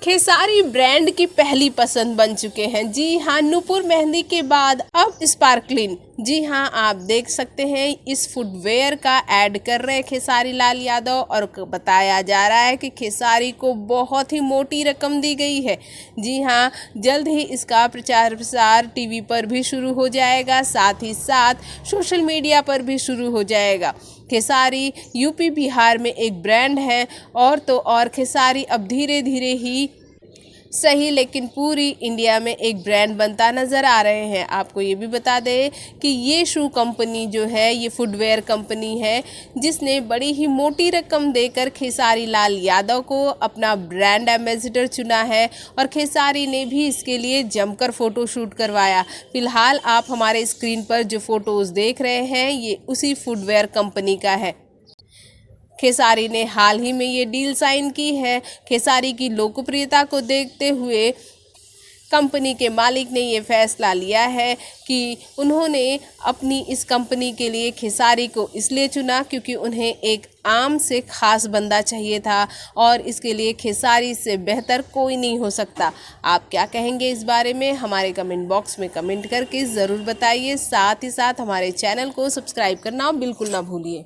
Khesari brand की पहली पसंद बन चुके हैं। जी हाँ, नूपुर मेहंदी के बाद अब स्पार्कलिन। जी हाँ, आप देख सकते हैं इस फुटवेयर का ऐड कर रहे हैं खेसारी लाल यादव और बताया जा रहा है कि खेसारी को बहुत ही मोटी रकम दी गई है। जी हाँ, जल्द ही इसका प्रचार प्रसार टीवी पर भी शुरू हो जाएगा, साथ ही साथ सोशल मीडिया पर भी शुरू हो जाएगा। खेसारी यूपी बिहार में एक ब्रांड है और तो और खेसारी अब धीरे धीरे ही सही लेकिन पूरी इंडिया में एक ब्रांड बनता नज़र आ रहे हैं। आपको ये भी बता दें कि ये शू कंपनी जो है ये फुटवेयर कंपनी है जिसने बड़ी ही मोटी रकम देकर खेसारी लाल यादव को अपना ब्रांड एम्बेसडर चुना है और खेसारी ने भी इसके लिए जमकर फ़ोटो शूट करवाया। फिलहाल आप हमारे स्क्रीन पर जो फ़ोटोज़ देख रहे हैं ये उसी फुटवेयर कंपनी का है। खेसारी ने हाल ही में ये डील साइन की है। खेसारी की लोकप्रियता को देखते हुए कंपनी के मालिक ने ये फैसला लिया है कि उन्होंने अपनी इस कंपनी के लिए खेसारी को इसलिए चुना क्योंकि उन्हें एक आम से ख़ास बंदा चाहिए था और इसके लिए खेसारी से बेहतर कोई नहीं हो सकता। आप क्या कहेंगे इस बारे में हमारे कमेंट बॉक्स में कमेंट करके ज़रूर बताइए। साथ ही साथ हमारे चैनल को सब्सक्राइब करना बिल्कुल ना भूलिए।